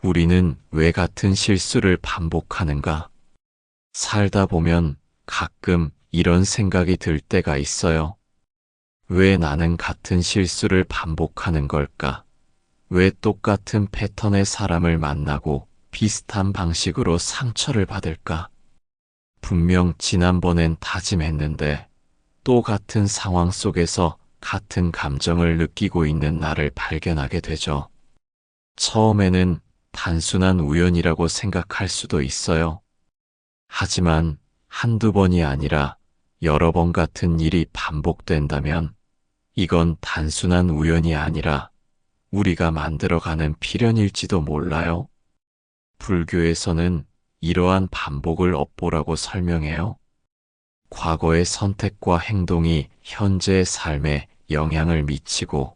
우리는 왜 같은 실수를 반복하는가? 살다 보면 가끔 이런 생각이 들 때가 있어요. 왜 나는 같은 실수를 반복하는 걸까? 왜 똑같은 패턴의 사람을 만나고 비슷한 방식으로 상처를 받을까? 분명 지난번엔 다짐했는데 또 같은 상황 속에서 같은 감정을 느끼고 있는 나를 발견하게 되죠. 처음에는 단순한 우연이라고 생각할 수도 있어요. 하지만 한두 번이 아니라 여러 번 같은 일이 반복된다면 이건 단순한 우연이 아니라 우리가 만들어가는 필연일지도 몰라요. 불교에서는 이러한 반복을 업보라고 설명해요. 과거의 선택과 행동이 현재의 삶에 영향을 미치고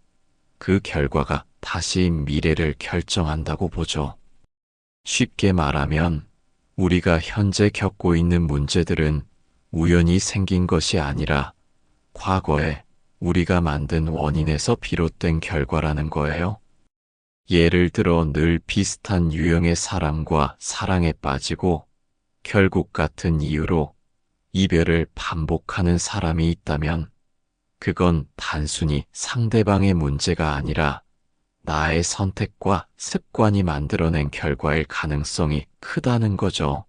그 결과가 다시 미래를 결정한다고 보죠. 쉽게 말하면 우리가 현재 겪고 있는 문제들은 우연히 생긴 것이 아니라 과거에 우리가 만든 원인에서 비롯된 결과라는 거예요. 예를 들어 늘 비슷한 유형의 사람과 사랑에 빠지고 결국 같은 이유로 이별을 반복하는 사람이 있다면 그건 단순히 상대방의 문제가 아니라 나의 선택과 습관이 만들어낸 결과일 가능성이 크다는 거죠.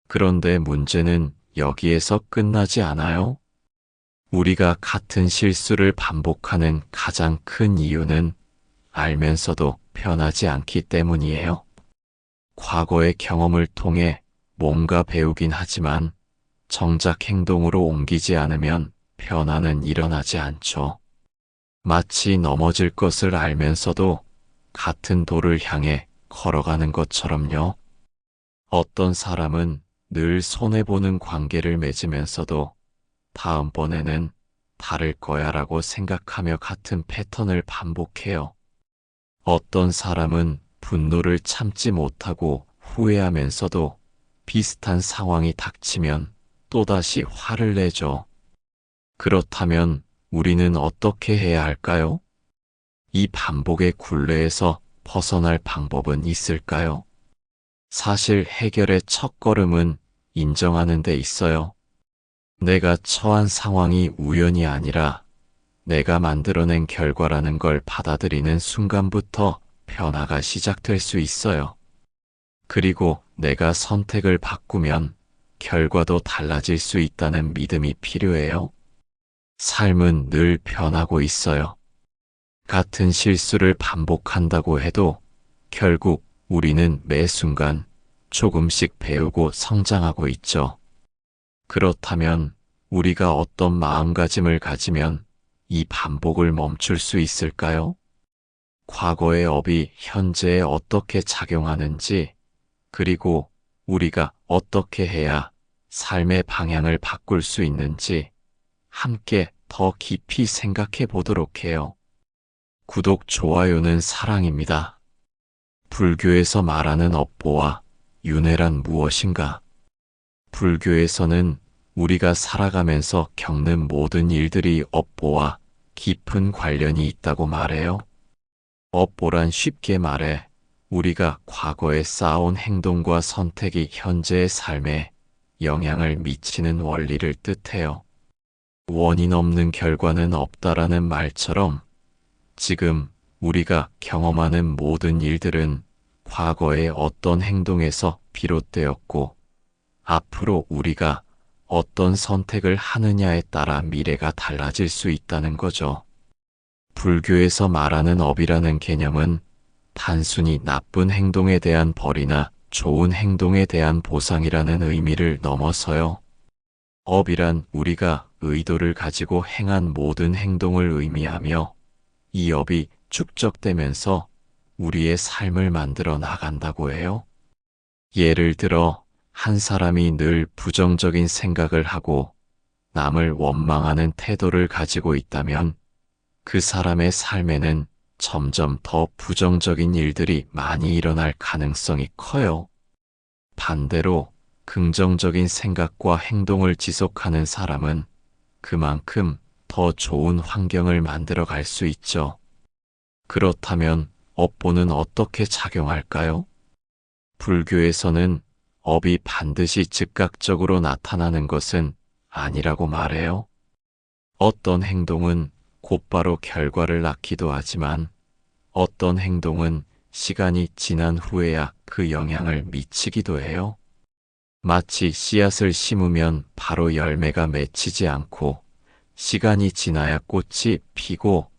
그런데 문제는 여기에서 끝나지 않아요. 우리가 같은 실수를 반복하는 가장 큰 이유는 알면서도 변하지 않기 때문이에요. 과거의 경험을 통해 뭔가 배우긴 하지만 정작 행동으로 옮기지 않으면 변화는 일어나지 않죠. 마치 넘어질 것을 알면서도 같은 돌을 향해 걸어가는 것처럼요. 어떤 사람은 늘 손해보는 관계를 맺으면서도 다음번에는 다를 거야 라고 생각하며 같은 패턴을 반복해요. 어떤 사람은 분노를 참지 못하고 후회하면서도 비슷한 상황이 닥치면 또다시 화를 내죠. 그렇다면 우리는 어떻게 해야 할까요? 이 반복의 굴레에서 벗어날 방법은 있을까요? 사실 해결의 첫걸음은 인정하는 데 있어요. 내가 처한 상황이 우연이 아니라 내가 만들어낸 결과라는 걸 받아들이는 순간부터 변화가 시작될 수 있어요. 그리고 내가 선택을 바꾸면 결과도 달라질 수 있다는 믿음이 필요해요. 삶은 늘 변하고 있어요. 같은 실수를 반복한다고 해도 결국 우리는 매 순간 조금씩 배우고 성장하고 있죠. 그렇다면 우리가 어떤 마음가짐을 가지면 이 반복을 멈출 수 있을까요? 과거의 업이 현재에 어떻게 작용하는지, 그리고 우리가 어떻게 해야 삶의 방향을 바꿀 수 있는지 함께 더 깊이 생각해 보도록 해요. 구독, 좋아요는 사랑입니다. 불교에서 말하는 업보와 윤회란 무엇인가? 불교에서는 우리가 살아가면서 겪는 모든 일들이 업보와 깊은 관련이 있다고 말해요. 업보란 쉽게 말해 우리가 과거에 쌓아온 행동과 선택이 현재의 삶에 영향을 미치는 원리를 뜻해요. 원인 없는 결과는 없다라는 말처럼 지금 우리가 경험하는 모든 일들은 과거의 어떤 행동에서 비롯되었고 앞으로 우리가 어떤 선택을 하느냐에 따라 미래가 달라질 수 있다는 거죠. 불교에서 말하는 업이라는 개념은 단순히 나쁜 행동에 대한 벌이나 좋은 행동에 대한 보상이라는 의미를 넘어서요. 업이란 우리가 의도를 가지고 행한 모든 행동을 의미하며 이 업이 축적되면서 우리의 삶을 만들어 나간다고 해요. 예를 들어 한 사람이 늘 부정적인 생각을 하고 남을 원망하는 태도를 가지고 있다면 그 사람의 삶에는 점점 더 부정적인 일들이 많이 일어날 가능성이 커요. 반대로 긍정적인 생각과 행동을 지속하는 사람은 그만큼 더 좋은 환경을 만들어 갈 수 있죠. 그렇다면 업보는 어떻게 작용할까요? 불교에서는 업이 반드시 즉각적으로 나타나는 것은 아니라고 말해요. 어떤 행동은 곧바로 결과를 낳기도 하지만 어떤 행동은 시간이 지난 후에야 그 영향을 미치기도 해요. 마치 씨앗을 심으면 바로 열매가 맺히지 않고 시간이 지나야 꽃이 피고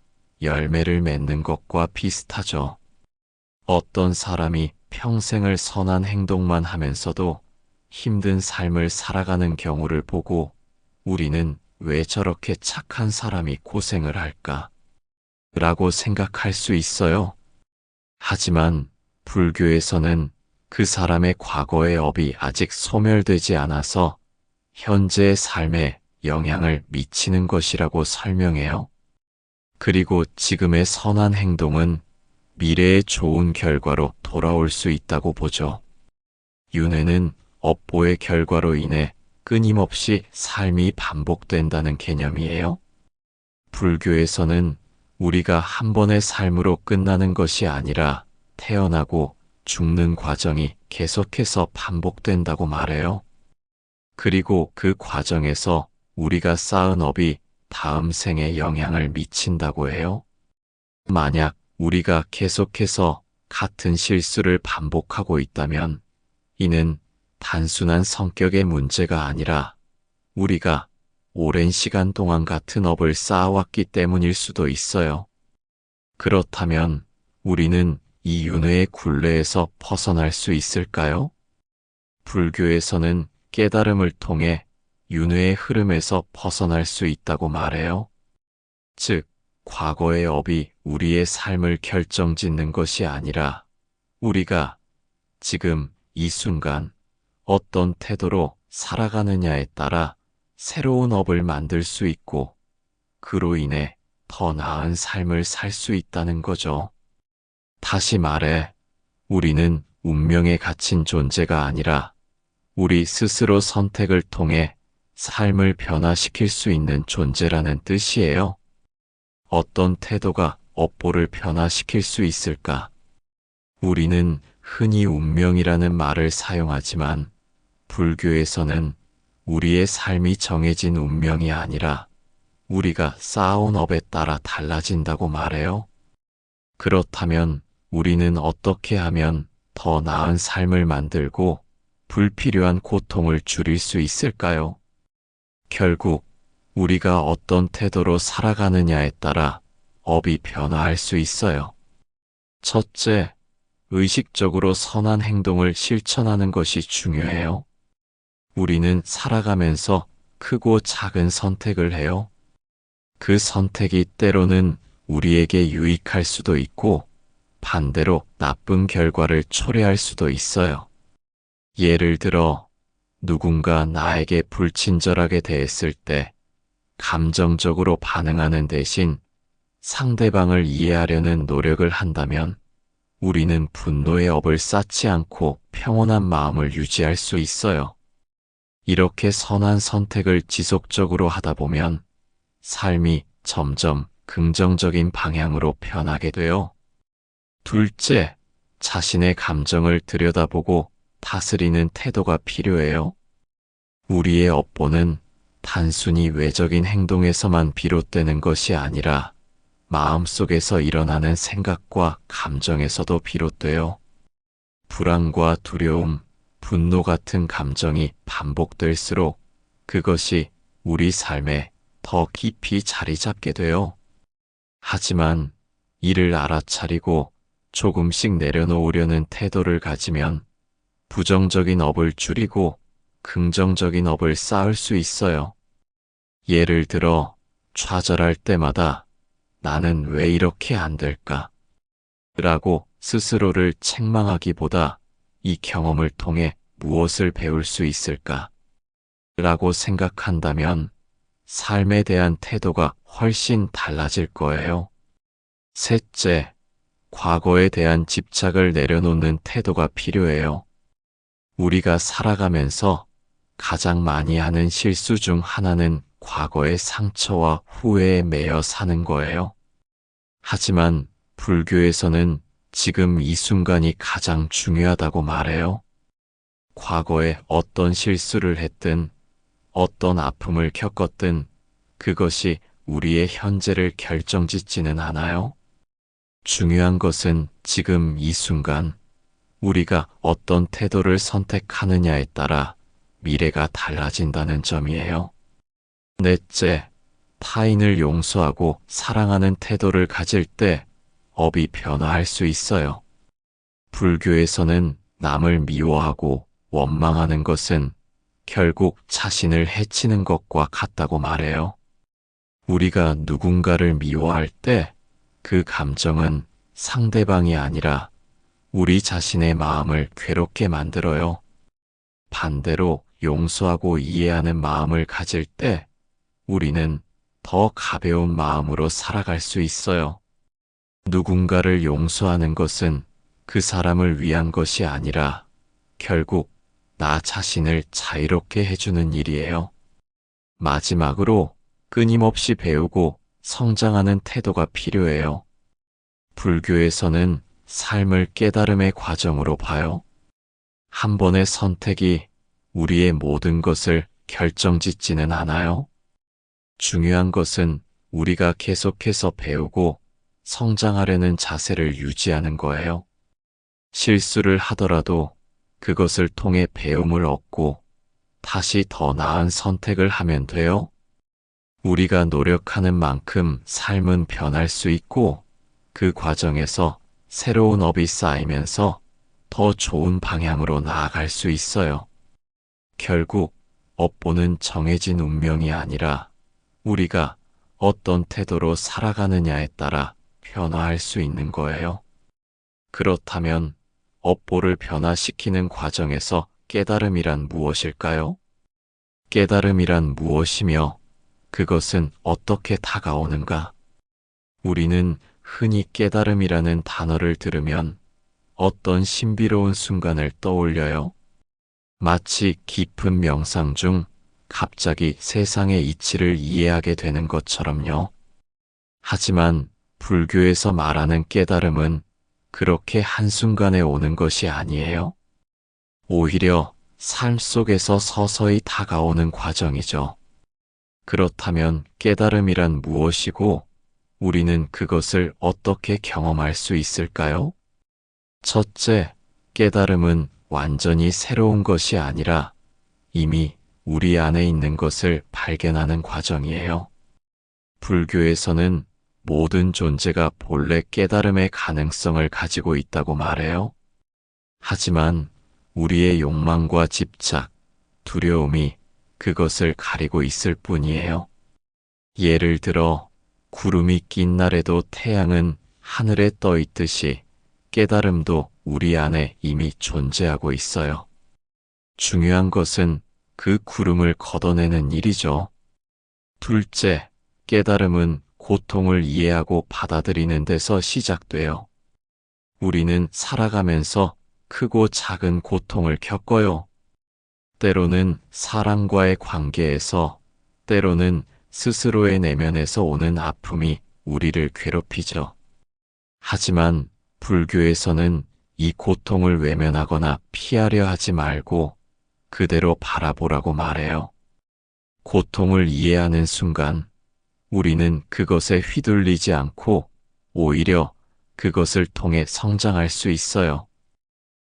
열매를 맺는 것과 비슷하죠. 어떤 사람이 평생을 선한 행동만 하면서도 힘든 삶을 살아가는 경우를 보고 우리는 왜 저렇게 착한 사람이 고생을 할까? 라고 생각할 수 있어요. 하지만 불교에서는 그 사람의 과거의 업이 아직 소멸되지 않아서 현재의 삶에 영향을 미치는 것이라고 설명해요. 그리고 지금의 선한 행동은 미래의 좋은 결과로 돌아올 수 있다고 보죠. 윤회는 업보의 결과로 인해 끊임없이 삶이 반복된다는 개념이에요. 불교에서는 우리가 한 번의 삶으로 끝나는 것이 아니라 태어나고 죽는 과정이 계속해서 반복된다고 말해요. 그리고 그 과정에서 우리가 쌓은 업이 다음 생에 영향을 미친다고 해요. 만약 우리가 계속해서 같은 실수를 반복하고 있다면 이는 단순한 성격의 문제가 아니라 우리가 오랜 시간 동안 같은 업을 쌓아왔기 때문일 수도 있어요. 그렇다면 우리는 이 윤회의 굴레에서 벗어날 수 있을까요? 불교에서는 깨달음을 통해 윤회의 흐름에서 벗어날 수 있다고 말해요. 즉, 과거의 업이 우리의 삶을 결정짓는 것이 아니라 우리가 지금 이 순간 어떤 태도로 살아가느냐에 따라 새로운 업을 만들 수 있고 그로 인해 더 나은 삶을 살 수 있다는 거죠. 다시 말해, 우리는 운명에 갇힌 존재가 아니라 우리 스스로 선택을 통해 삶을 변화시킬 수 있는 존재라는 뜻이에요. 어떤 태도가 업보를 변화시킬 수 있을까? 우리는 흔히 운명이라는 말을 사용하지만 불교에서는 우리의 삶이 정해진 운명이 아니라 우리가 쌓아온 업에 따라 달라진다고 말해요. 그렇다면 우리는 어떻게 하면 더 나은 삶을 만들고 불필요한 고통을 줄일 수 있을까요? 결국 우리가 어떤 태도로 살아가느냐에 따라 업이 변화할 수 있어요. 첫째, 의식적으로 선한 행동을 실천하는 것이 중요해요. 우리는 살아가면서 크고 작은 선택을 해요. 그 선택이 때로는 우리에게 유익할 수도 있고 반대로 나쁜 결과를 초래할 수도 있어요. 예를 들어 누군가 나에게 불친절하게 대했을 때 감정적으로 반응하는 대신 상대방을 이해하려는 노력을 한다면 우리는 분노의 업을 쌓지 않고 평온한 마음을 유지할 수 있어요. 이렇게 선한 선택을 지속적으로 하다 보면 삶이 점점 긍정적인 방향으로 변하게 돼요. 둘째, 자신의 감정을 들여다보고 다스리는 태도가 필요해요. 우리의 업보는 단순히 외적인 행동에서만 비롯되는 것이 아니라 마음속에서 일어나는 생각과 감정에서도 비롯돼요. 불안과 두려움, 분노 같은 감정이 반복될수록 그것이 우리 삶에 더 깊이 자리 잡게 돼요. 하지만 이를 알아차리고 조금씩 내려놓으려는 태도를 가지면 부정적인 업을 줄이고 긍정적인 업을 쌓을 수 있어요. 예를 들어 좌절할 때마다 나는 왜 이렇게 안 될까? 라고 스스로를 책망하기보다 이 경험을 통해 무엇을 배울 수 있을까? 라고 생각한다면 삶에 대한 태도가 훨씬 달라질 거예요. 셋째, 과거에 대한 집착을 내려놓는 태도가 필요해요. 우리가 살아가면서 가장 많이 하는 실수 중 하나는 과거의 상처와 후회에 매여 사는 거예요. 하지만 불교에서는 지금 이 순간이 가장 중요하다고 말해요. 과거에 어떤 실수를 했든, 어떤 아픔을 겪었든, 그것이 우리의 현재를 결정짓지는 않아요. 중요한 것은 지금 이 순간, 우리가 어떤 태도를 선택하느냐에 따라 미래가 달라진다는 점이에요. 넷째, 타인을 용서하고 사랑하는 태도를 가질 때 업이 변화할 수 있어요. 불교에서는 남을 미워하고 원망하는 것은 결국 자신을 해치는 것과 같다고 말해요. 우리가 누군가를 미워할 때 그 감정은 상대방이 아니라 우리 자신의 마음을 괴롭게 만들어요. 반대로 용서하고 이해하는 마음을 가질 때 우리는 더 가벼운 마음으로 살아갈 수 있어요. 누군가를 용서하는 것은 그 사람을 위한 것이 아니라 결국 나 자신을 자유롭게 해주는 일이에요. 마지막으로 끊임없이 배우고 성장하는 태도가 필요해요. 불교에서는 삶을 깨달음의 과정으로 봐요. 한 번의 선택이 우리의 모든 것을 결정짓지는 않아요. 중요한 것은 우리가 계속해서 배우고 성장하려는 자세를 유지하는 거예요. 실수를 하더라도 그것을 통해 배움을 얻고 다시 더 나은 선택을 하면 돼요. 우리가 노력하는 만큼 삶은 변할 수 있고 그 과정에서 새로운 업이 쌓이면서 더 좋은 방향으로 나아갈 수 있어요. 결국 업보는 정해진 운명이 아니라 우리가 어떤 태도로 살아가느냐에 따라 변화할 수 있는 거예요. 그렇다면 업보를 변화시키는 과정에서 깨달음이란 무엇일까요? 깨달음이란 무엇이며 그것은 어떻게 다가오는가? 우리는 흔히 깨달음이라는 단어를 들으면 어떤 신비로운 순간을 떠올려요. 마치 깊은 명상 중 갑자기 세상의 이치를 이해하게 되는 것처럼요. 하지만 불교에서 말하는 깨달음은 그렇게 한순간에 오는 것이 아니에요. 오히려 삶 속에서 서서히 다가오는 과정이죠. 그렇다면 깨달음이란 무엇이고 우리는 그것을 어떻게 경험할 수 있을까요? 첫째, 깨달음은 완전히 새로운 것이 아니라 이미 우리 안에 있는 것을 발견하는 과정이에요. 불교에서는 모든 존재가 본래 깨달음의 가능성을 가지고 있다고 말해요. 하지만 우리의 욕망과 집착, 두려움이 그것을 가리고 있을 뿐이에요. 예를 들어 구름이 낀 날에도 태양은 하늘에 떠 있듯이 깨달음도 우리 안에 이미 존재하고 있어요. 중요한 것은 그 구름을 걷어내는 일이죠. 둘째, 깨달음은 고통을 이해하고 받아들이는 데서 시작돼요. 우리는 살아가면서 크고 작은 고통을 겪어요. 때로는 사람과의 관계에서, 때로는 스스로의 내면에서 오는 아픔이 우리를 괴롭히죠. 하지만 불교에서는 이 고통을 외면하거나 피하려 하지 말고 그대로 바라보라고 말해요. 고통을 이해하는 순간 우리는 그것에 휘둘리지 않고 오히려 그것을 통해 성장할 수 있어요.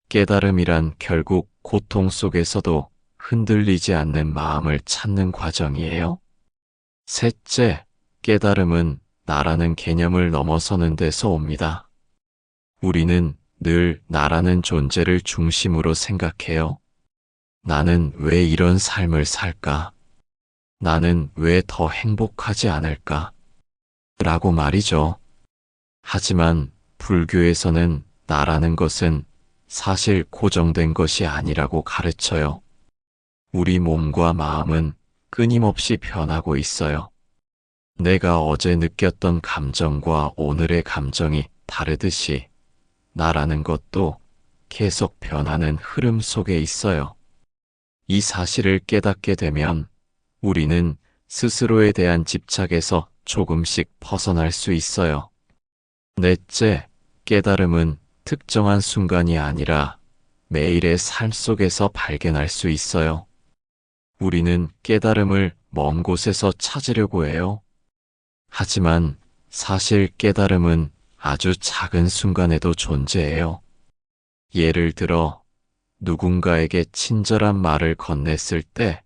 깨달음이란 결국 고통 속에서도 흔들리지 않는 마음을 찾는 과정이에요. 셋째, 깨달음은 나라는 개념을 넘어서는 데서 옵니다. 우리는 늘 나라는 존재를 중심으로 생각해요. 나는 왜 이런 삶을 살까? 나는 왜 더 행복하지 않을까? 라고 말이죠. 하지만 불교에서는 나라는 것은 사실 고정된 것이 아니라고 가르쳐요. 우리 몸과 마음은 끊임없이 변하고 있어요. 내가 어제 느꼈던 감정과 오늘의 감정이 다르듯이 나라는 것도 계속 변하는 흐름 속에 있어요. 이 사실을 깨닫게 되면 우리는 스스로에 대한 집착에서 조금씩 벗어날 수 있어요. 넷째, 깨달음은 특정한 순간이 아니라 매일의 삶 속에서 발견할 수 있어요. 우리는 깨달음을 먼 곳에서 찾으려고 해요. 하지만 사실 깨달음은 아주 작은 순간에도 존재해요. 예를 들어 누군가에게 친절한 말을 건넸을 때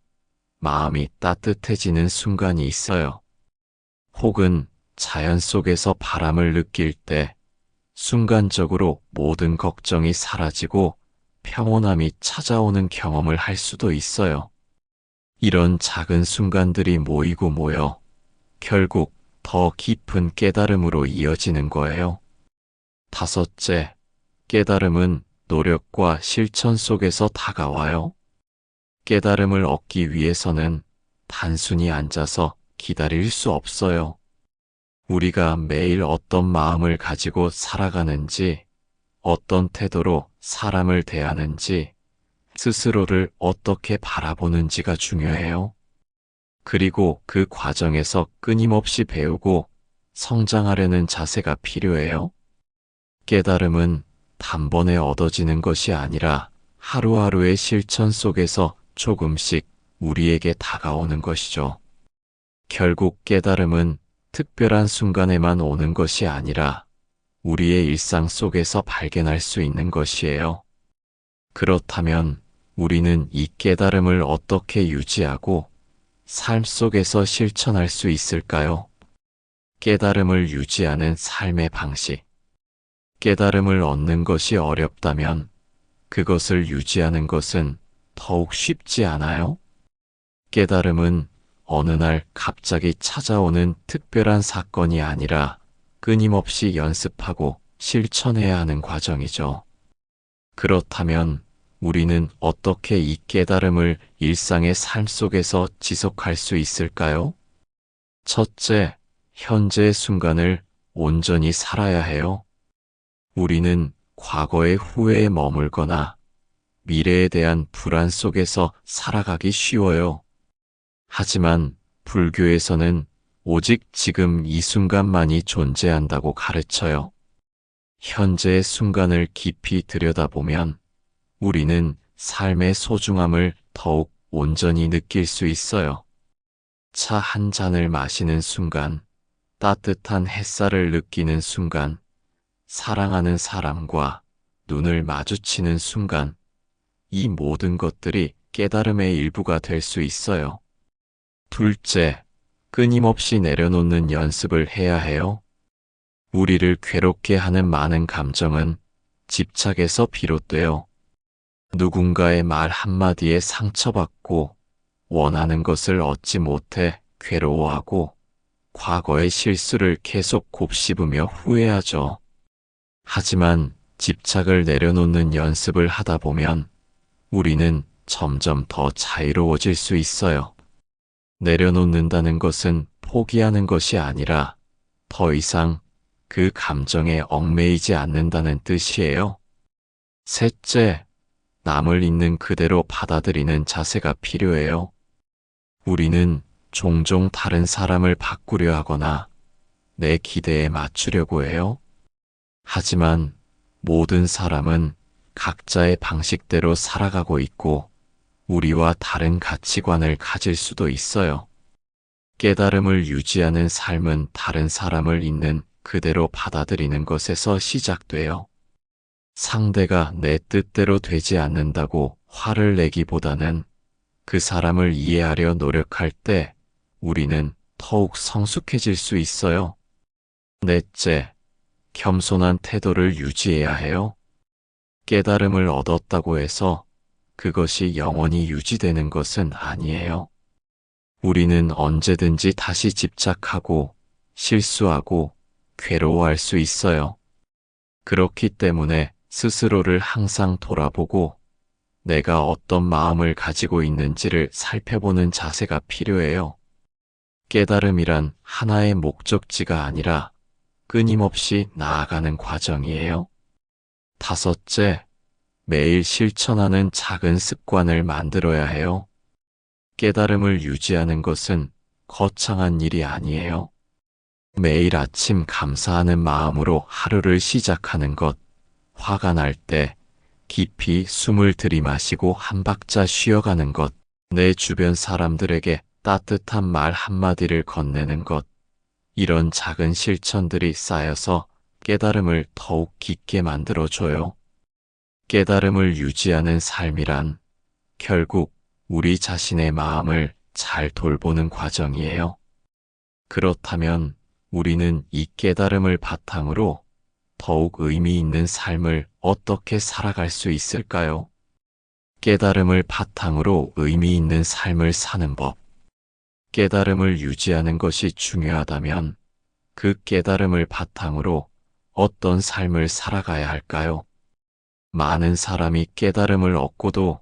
마음이 따뜻해지는 순간이 있어요. 혹은 자연 속에서 바람을 느낄 때 순간적으로 모든 걱정이 사라지고 평온함이 찾아오는 경험을 할 수도 있어요. 이런 작은 순간들이 모이고 모여 결국 더 깊은 깨달음으로 이어지는 거예요. 다섯째, 깨달음은 노력과 실천 속에서 다가와요. 깨달음을 얻기 위해서는 단순히 앉아서 기다릴 수 없어요. 우리가 매일 어떤 마음을 가지고 살아가는지, 어떤 태도로 사람을 대하는지, 스스로를 어떻게 바라보는지가 중요해요. 그리고 그 과정에서 끊임없이 배우고 성장하려는 자세가 필요해요. 깨달음은 단번에 얻어지는 것이 아니라 하루하루의 실천 속에서 조금씩 우리에게 다가오는 것이죠. 결국 깨달음은 특별한 순간에만 오는 것이 아니라 우리의 일상 속에서 발견할 수 있는 것이에요. 그렇다면 우리는 이 깨달음을 어떻게 유지하고 삶 속에서 실천할 수 있을까요? 깨달음을 유지하는 삶의 방식. 깨달음을 얻는 것이 어렵다면 그것을 유지하는 것은 더욱 쉽지 않아요? 깨달음은 어느 날 갑자기 찾아오는 특별한 사건이 아니라 끊임없이 연습하고 실천해야 하는 과정이죠. 그렇다면 우리는 어떻게 이 깨달음을 일상의 삶 속에서 지속할 수 있을까요? 첫째, 현재의 순간을 온전히 살아야 해요. 우리는 과거의 후회에 머물거나 미래에 대한 불안 속에서 살아가기 쉬워요. 하지만 불교에서는 오직 지금 이 순간만이 존재한다고 가르쳐요. 현재의 순간을 깊이 들여다보면 우리는 삶의 소중함을 더욱 온전히 느낄 수 있어요. 차 한 잔을 마시는 순간, 따뜻한 햇살을 느끼는 순간, 사랑하는 사람과 눈을 마주치는 순간, 이 모든 것들이 깨달음의 일부가 될 수 있어요. 둘째, 끊임없이 내려놓는 연습을 해야 해요. 우리를 괴롭게 하는 많은 감정은 집착에서 비롯돼요. 누군가의 말 한마디에 상처받고 원하는 것을 얻지 못해 괴로워하고 과거의 실수를 계속 곱씹으며 후회하죠. 하지만 집착을 내려놓는 연습을 하다 보면 우리는 점점 더 자유로워질 수 있어요. 내려놓는다는 것은 포기하는 것이 아니라 더 이상 그 감정에 얽매이지 않는다는 뜻이에요. 셋째, 남을 있는 그대로 받아들이는 자세가 필요해요. 우리는 종종 다른 사람을 바꾸려 하거나 내 기대에 맞추려고 해요. 하지만 모든 사람은 각자의 방식대로 살아가고 있고 우리와 다른 가치관을 가질 수도 있어요. 깨달음을 유지하는 삶은 다른 사람을 있는 그대로 받아들이는 것에서 시작돼요. 상대가 내 뜻대로 되지 않는다고 화를 내기보다는 그 사람을 이해하려 노력할 때 우리는 더욱 성숙해질 수 있어요. 넷째, 겸손한 태도를 유지해야 해요. 깨달음을 얻었다고 해서 그것이 영원히 유지되는 것은 아니에요. 우리는 언제든지 다시 집착하고 실수하고 괴로워할 수 있어요. 그렇기 때문에 스스로를 항상 돌아보고 내가 어떤 마음을 가지고 있는지를 살펴보는 자세가 필요해요. 깨달음이란 하나의 목적지가 아니라 끊임없이 나아가는 과정이에요. 다섯째, 매일 실천하는 작은 습관을 만들어야 해요. 깨달음을 유지하는 것은 거창한 일이 아니에요. 매일 아침 감사하는 마음으로 하루를 시작하는 것, 화가 날 때 깊이 숨을 들이마시고 한 박자 쉬어가는 것, 내 주변 사람들에게 따뜻한 말 한마디를 건네는 것, 이런 작은 실천들이 쌓여서 깨달음을 더욱 깊게 만들어줘요. 깨달음을 유지하는 삶이란 결국 우리 자신의 마음을 잘 돌보는 과정이에요. 그렇다면 우리는 이 깨달음을 바탕으로 더욱 의미 있는 삶을 어떻게 살아갈 수 있을까요? 깨달음을 바탕으로 의미 있는 삶을 사는 법. 깨달음을 유지하는 것이 중요하다면 그 깨달음을 바탕으로 어떤 삶을 살아가야 할까요? 많은 사람이 깨달음을 얻고도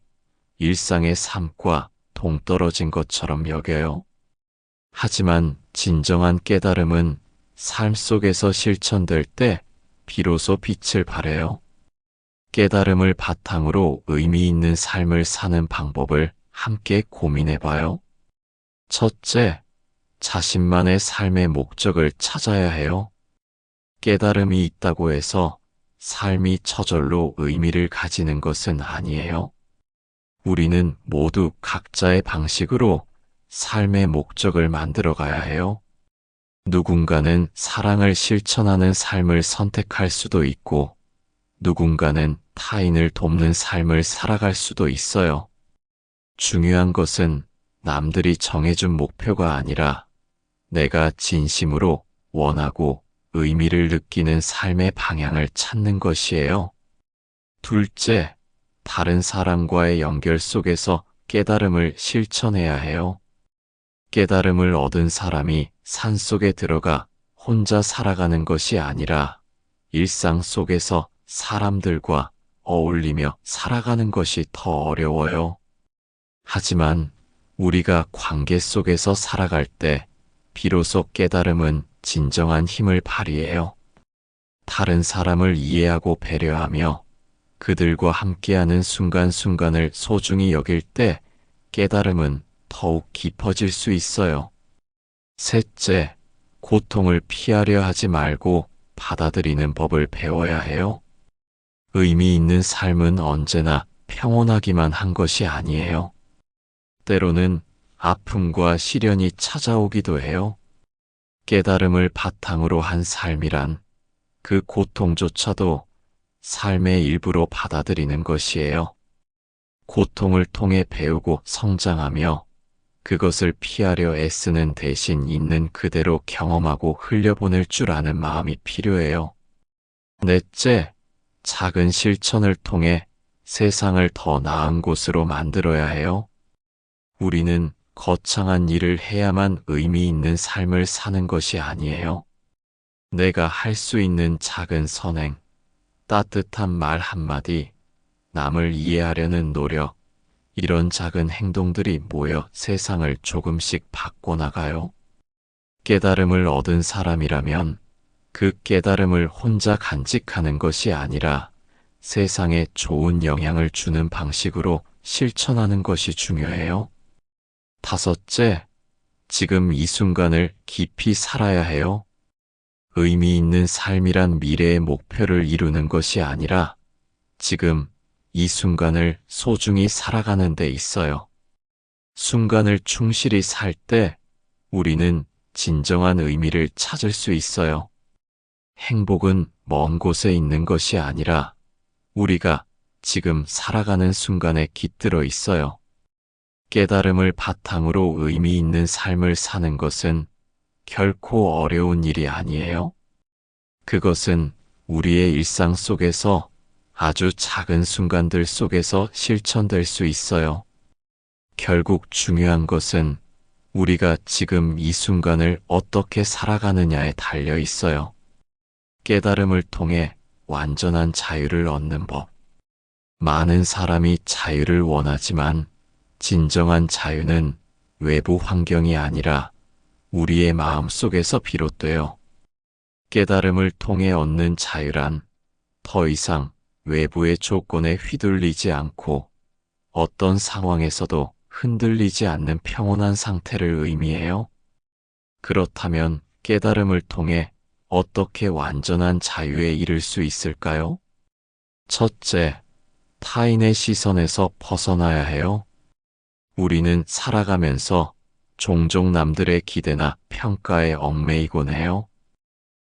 일상의 삶과 동떨어진 것처럼 여겨요. 하지만 진정한 깨달음은 삶 속에서 실천될 때 비로소 빛을 발해요. 깨달음을 바탕으로 의미 있는 삶을 사는 방법을 함께 고민해봐요. 첫째, 자신만의 삶의 목적을 찾아야 해요. 깨달음이 있다고 해서 삶이 저절로 의미를 가지는 것은 아니에요. 우리는 모두 각자의 방식으로 삶의 목적을 만들어 가야 해요. 누군가는 사랑을 실천하는 삶을 선택할 수도 있고, 누군가는 타인을 돕는 삶을 살아갈 수도 있어요. 중요한 것은 남들이 정해준 목표가 아니라 내가 진심으로 원하고 의미를 느끼는 삶의 방향을 찾는 것이에요. 둘째, 다른 사람과의 연결 속에서 깨달음을 실천해야 해요. 깨달음을 얻은 사람이 산속에 들어가 혼자 살아가는 것이 아니라 일상 속에서 사람들과 어울리며 살아가는 것이 더 어려워요. 하지만 우리가 관계 속에서 살아갈 때 비로소 깨달음은 진정한 힘을 발휘해요. 다른 사람을 이해하고 배려하며 그들과 함께하는 순간순간을 소중히 여길 때 깨달음은 더욱 깊어질 수 있어요. 셋째, 고통을 피하려 하지 말고 받아들이는 법을 배워야 해요. 의미 있는 삶은 언제나 평온하기만 한 것이 아니에요. 때로는 아픔과 시련이 찾아오기도 해요. 깨달음을 바탕으로 한 삶이란 그 고통조차도 삶의 일부로 받아들이는 것이에요. 고통을 통해 배우고 성장하며 그것을 피하려 애쓰는 대신 있는 그대로 경험하고 흘려보낼 줄 아는 마음이 필요해요. 넷째, 작은 실천을 통해 세상을 더 나은 곳으로 만들어야 해요. 우리는 거창한 일을 해야만 의미 있는 삶을 사는 것이 아니에요. 내가 할 수 있는 작은 선행, 따뜻한 말 한마디, 남을 이해하려는 노력, 이런 작은 행동들이 모여 세상을 조금씩 바꿔나가요. 깨달음을 얻은 사람이라면 그 깨달음을 혼자 간직하는 것이 아니라 세상에 좋은 영향을 주는 방식으로 실천하는 것이 중요해요. 다섯째, 지금 이 순간을 깊이 살아야 해요. 의미 있는 삶이란 미래의 목표를 이루는 것이 아니라 지금 이 순간을 소중히 살아가는 데 있어요. 순간을 충실히 살 때 우리는 진정한 의미를 찾을 수 있어요. 행복은 먼 곳에 있는 것이 아니라 우리가 지금 살아가는 순간에 깃들어 있어요. 깨달음을 바탕으로 의미 있는 삶을 사는 것은 결코 어려운 일이 아니에요. 그것은 우리의 일상 속에서 아주 작은 순간들 속에서 실천될 수 있어요. 결국 중요한 것은 우리가 지금 이 순간을 어떻게 살아가느냐에 달려 있어요. 깨달음을 통해 완전한 자유를 얻는 법. 많은 사람이 자유를 원하지만 진정한 자유는 외부 환경이 아니라 우리의 마음 속에서 비롯돼요. 깨달음을 통해 얻는 자유란 더 이상 외부의 조건에 휘둘리지 않고 어떤 상황에서도 흔들리지 않는 평온한 상태를 의미해요. 그렇다면 깨달음을 통해 어떻게 완전한 자유에 이를 수 있을까요? 첫째, 타인의 시선에서 벗어나야 해요. 우리는 살아가면서 종종 남들의 기대나 평가에 얽매이곤 해요.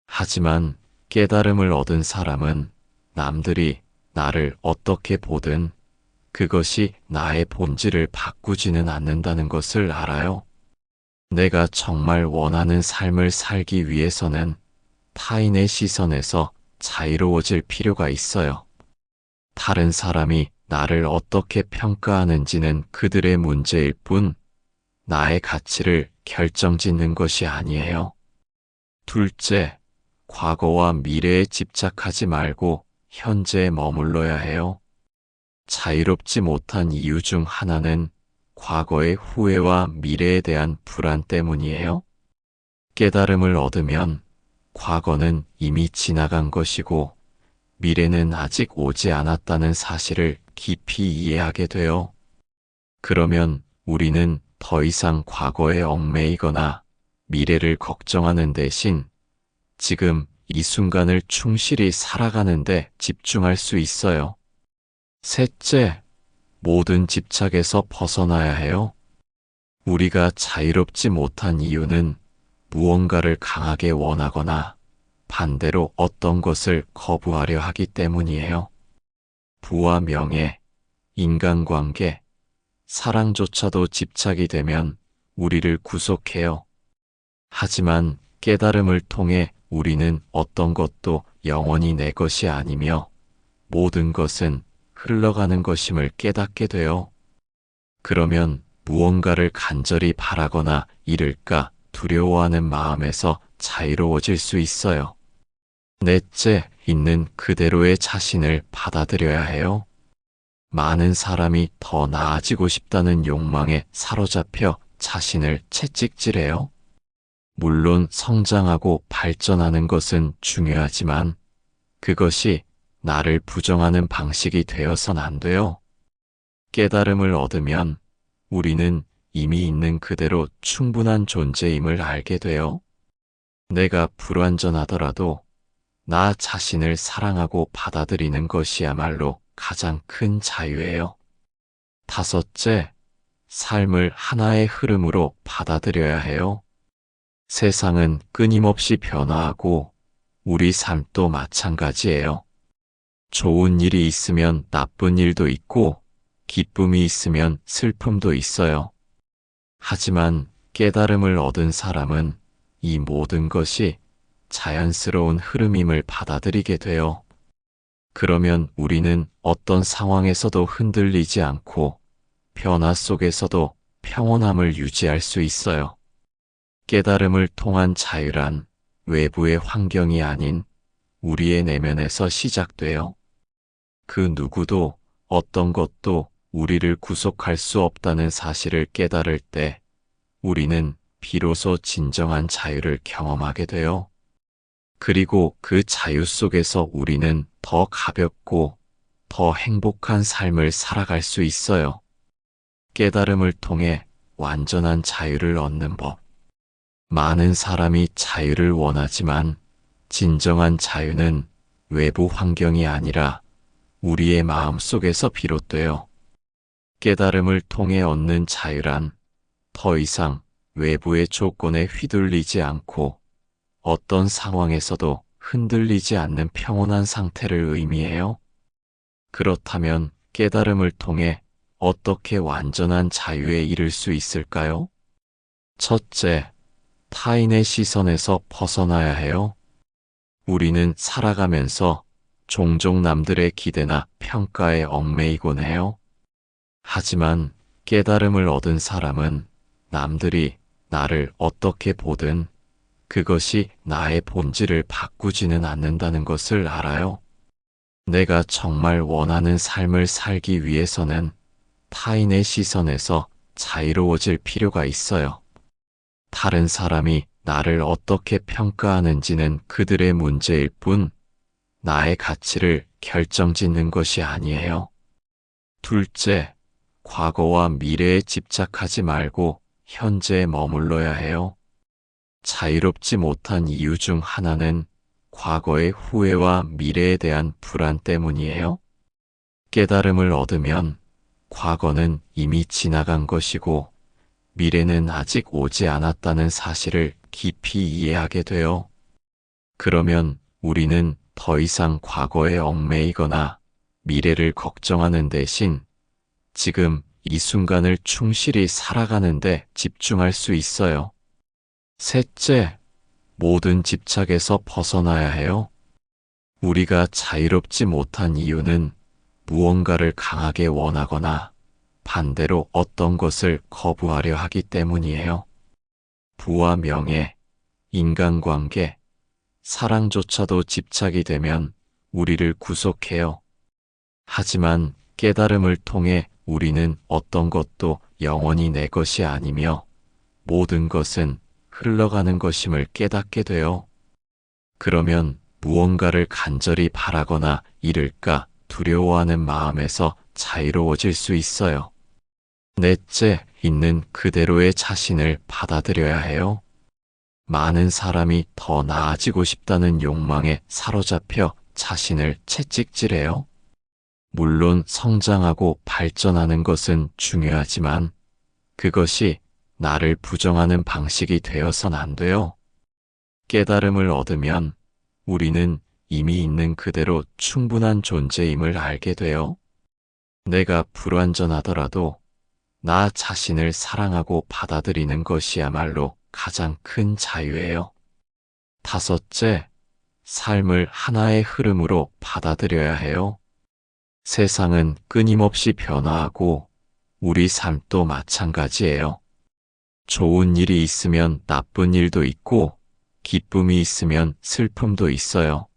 하지만 깨달음을 얻은 사람은 남들이 나를 어떻게 보든 그것이 나의 본질을 바꾸지는 않는다는 것을 알아요. 내가 정말 원하는 삶을 살기 위해서는 타인의 시선에서 자유로워질 필요가 있어요. 다른 사람이 나를 어떻게 평가하는지는 그들의 문제일 뿐 나의 가치를 결정짓는 것이 아니에요. 둘째, 과거와 미래에 집착하지 말고 현재에 머물러야 해요. 자유롭지 못한 이유 중 하나는 과거의 후회와 미래에 대한 불안 때문이에요. 깨달음을 얻으면 과거는 이미 지나간 것이고 미래는 아직 오지 않았다는 사실을 깊이 이해하게 돼요. 그러면 우리는 더 이상 과거에 얽매이거나 미래를 걱정하는 대신 지금 이 순간을 충실히 살아가는데 집중할 수 있어요. 셋째, 모든 집착에서 벗어나야 해요. 우리가 자유롭지 못한 이유는 무언가를 강하게 원하거나 반대로 어떤 것을 거부하려 하기 때문이에요. 부와 명예, 인간관계, 사랑조차도 집착이 되면 우리를 구속해요. 하지만 깨달음을 통해 우리는 어떤 것도 영원히 내 것이 아니며 모든 것은 흘러가는 것임을 깨닫게 돼요. 그러면 무언가를 간절히 바라거나 잃을까 두려워하는 마음에서 자유로워질 수 있어요. 넷째, 있는 그대로의 자신을 받아들여야 해요. 많은 사람이 더 나아지고 싶다는 욕망에 사로잡혀 자신을 채찍질해요. 물론 성장하고 발전하는 것은 중요하지만 그것이 나를 부정하는 방식이 되어선 안 돼요. 깨달음을 얻으면 우리는 이미 있는 그대로 충분한 존재임을 알게 돼요. 내가 불완전하더라도 나 자신을 사랑하고 받아들이는 것이야말로 가장 큰 자유예요. 다섯째, 삶을 하나의 흐름으로 받아들여야 해요. 세상은 끊임없이 변화하고 우리 삶도 마찬가지예요. 좋은 일이 있으면 나쁜 일도 있고 기쁨이 있으면 슬픔도 있어요. 하지만 깨달음을 얻은 사람은 이 모든 것이 자연스러운 흐름임을 받아들이게 돼요. 그러면 우리는 어떤 상황에서도 흔들리지 않고 변화 속에서도 평온함을 유지할 수 있어요. 깨달음을 통한 자유란 외부의 환경이 아닌 우리의 내면에서 시작돼요. 그 누구도 어떤 것도 우리를 구속할 수 없다는 사실을 깨달을 때 우리는 비로소 진정한 자유를 경험하게 돼요. 그리고 그 자유 속에서 우리는 더 가볍고 더 행복한 삶을 살아갈 수 있어요. 깨달음을 통해 완전한 자유를 얻는 법. 많은 사람이 자유를 원하지만 진정한 자유는 외부 환경이 아니라 우리의 마음 속에서 비롯돼요. 깨달음을 통해 얻는 자유란 더 이상 외부의 조건에 휘둘리지 않고 어떤 상황에서도 흔들리지 않는 평온한 상태를 의미해요. 그렇다면 깨달음을 통해 어떻게 완전한 자유에 이를 수 있을까요? 첫째, 타인의 시선에서 벗어나야 해요. 우리는 살아가면서 종종 남들의 기대나 평가에 얽매이곤 해요. 하지만 깨달음을 얻은 사람은 남들이 나를 어떻게 보든 그것이 나의 본질을 바꾸지는 않는다는 것을 알아요. 내가 정말 원하는 삶을 살기 위해서는 타인의 시선에서 자유로워질 필요가 있어요. 다른 사람이 나를 어떻게 평가하는지는 그들의 문제일 뿐 나의 가치를 결정짓는 것이 아니에요. 둘째, 과거와 미래에 집착하지 말고 현재에 머물러야 해요. 자유롭지 못한 이유 중 하나는 과거의 후회와 미래에 대한 불안 때문이에요. 깨달음을 얻으면 과거는 이미 지나간 것이고 미래는 아직 오지 않았다는 사실을 깊이 이해하게 돼요. 그러면 우리는 더 이상 과거에 얽매이거나 미래를 걱정하는 대신 지금 이 순간을 충실히 살아가는데 집중할 수 있어요. 셋째, 모든 집착에서 벗어나야 해요. 우리가 자유롭지 못한 이유는 무언가를 강하게 원하거나 반대로 어떤 것을 거부하려 하기 때문이에요. 부와 명예, 인간관계, 사랑조차도 집착이 되면 우리를 구속해요. 하지만 깨달음을 통해 우리는 어떤 것도 영원히 내 것이 아니며 모든 것은 흘러가는 것임을 깨닫게 돼요. 그러면 무언가를 간절히 바라거나 잃을까 두려워하는 마음에서 자유로워질 수 있어요. 넷째, 있는 그대로의 자신을 받아들여야 해요. 많은 사람이 더 나아지고 싶다는 욕망에 사로잡혀 자신을 채찍질해요. 물론 성장하고 발전하는 것은 중요하지만 그것이 나를 부정하는 방식이 되어선 안 돼요. 깨달음을 얻으면 우리는 이미 있는 그대로 충분한 존재임을 알게 돼요. 내가 불완전하더라도 나 자신을 사랑하고 받아들이는 것이야말로 가장 큰 자유예요. 다섯째, 삶을 하나의 흐름으로 받아들여야 해요. 세상은 끊임없이 변화하고 우리 삶도 마찬가지예요. 좋은 일이 있으면 나쁜 일도 있고 기쁨이 있으면 슬픔도 있어요.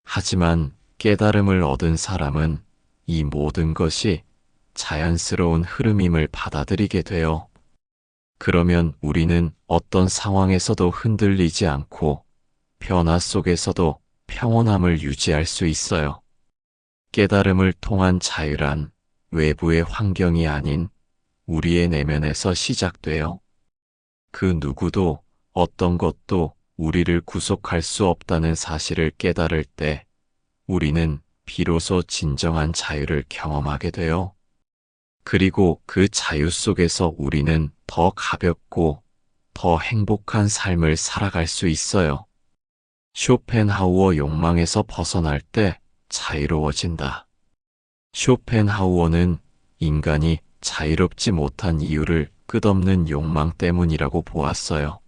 하지만 깨달음을 얻은 사람은 이 모든 것이 자연스러운 흐름임을 받아들이게 돼요. 그러면 우리는 어떤 상황에서도 흔들리지 않고 변화 속에서도 평온함을 유지할 수 있어요. 깨달음을 통한 자유란 외부의 환경이 아닌 우리의 내면에서 시작돼요. 그 누구도 어떤 것도 우리를 구속할 수 없다는 사실을 깨달을 때 우리는 비로소 진정한 자유를 경험하게 돼요. 그리고 그 자유 속에서 우리는 더 가볍고 더 행복한 삶을 살아갈 수 있어요. 쇼펜하우어 욕망에서 벗어날 때 자유로워진다. 쇼펜하우어는 인간이 자유롭지 못한 이유를 끝없는 욕망 때문이라고 보았어요.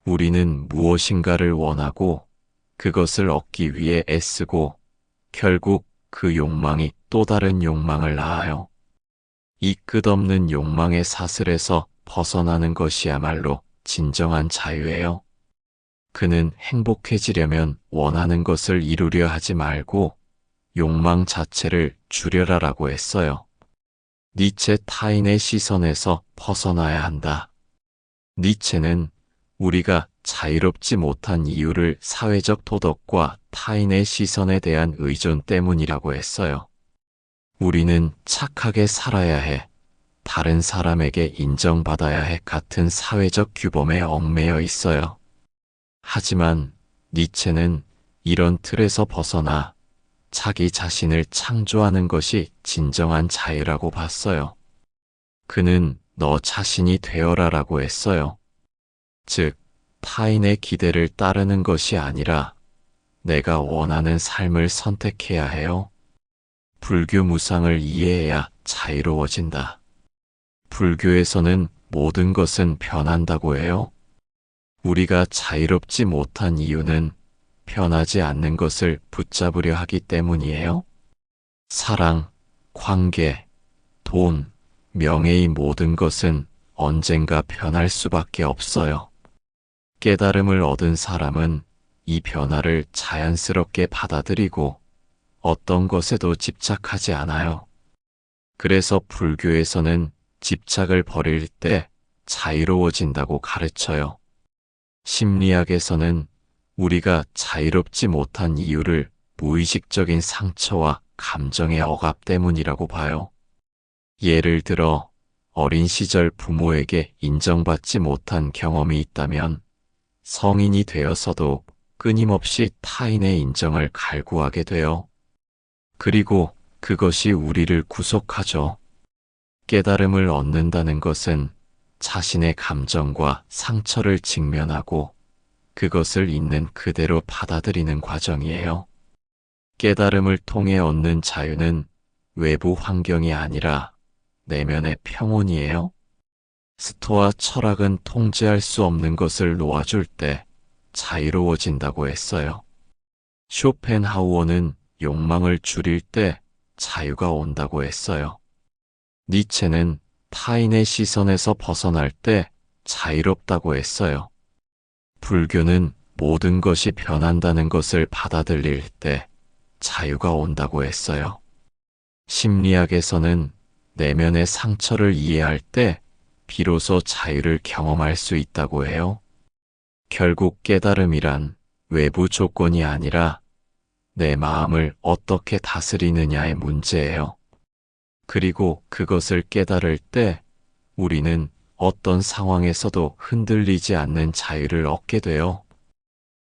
우리는 무엇인가를 원하고 그것을 얻기 위해 애쓰고 결국 그 욕망이 또 다른 욕망을 낳아요. 이 끝없는 욕망의 사슬에서 벗어나는 것이야말로 진정한 자유예요. 그는 행복해지려면 원하는 것을 이루려 하지 말고 욕망 자체를 줄여라라고 했어요. 니체 타인의 시선에서 벗어나야 한다. 니체는 우리가 자유롭지 못한 이유를 사회적 도덕과 타인의 시선에 대한 의존 때문이라고 했어요. 우리는 착하게 살아야 해, 다른 사람에게 인정받아야 해 같은 사회적 규범에 얽매여 있어요. 하지만 니체는 이런 틀에서 벗어나 자기 자신을 창조하는 것이 진정한 자유라고 봤어요. 그는 너 자신이 되어라라고 했어요. 즉, 타인의 기대를 따르는 것이 아니라 내가 원하는 삶을 선택해야 해요. 불교 무상을 이해해야 자유로워진다. 불교에서는 모든 것은 변한다고 해요. 우리가 자유롭지 못한 이유는 변하지 않는 것을 붙잡으려 하기 때문이에요. 사랑, 관계, 돈, 명예의 모든 것은 언젠가 변할 수밖에 없어요. 깨달음을 얻은 사람은 이 변화를 자연스럽게 받아들이고 어떤 것에도 집착하지 않아요. 그래서 불교에서는 집착을 버릴 때 자유로워진다고 가르쳐요. 심리학에서는 우리가 자유롭지 못한 이유를 무의식적인 상처와 감정의 억압 때문이라고 봐요. 예를 들어 어린 시절 부모에게 인정받지 못한 경험이 있다면 성인이 되어서도 끊임없이 타인의 인정을 갈구하게 돼요. 그리고 그것이 우리를 구속하죠. 깨달음을 얻는다는 것은 자신의 감정과 상처를 직면하고 그것을 있는 그대로 받아들이는 과정이에요. 깨달음을 통해 얻는 자유는 외부 환경이 아니라 내면의 평온이에요. 스토아 철학은 통제할 수 없는 것을 놓아줄 때 자유로워진다고 했어요. 쇼펜하우어는 욕망을 줄일 때 자유가 온다고 했어요. 니체는 타인의 시선에서 벗어날 때 자유롭다고 했어요. 불교는 모든 것이 변한다는 것을 받아들일 때 자유가 온다고 했어요. 심리학에서는 내면의 상처를 이해할 때 비로소 자유를 경험할 수 있다고 해요. 결국 깨달음이란 외부 조건이 아니라 내 마음을 어떻게 다스리느냐의 문제예요. 그리고 그것을 깨달을 때 우리는 어떤 상황에서도 흔들리지 않는 자유를 얻게 돼요.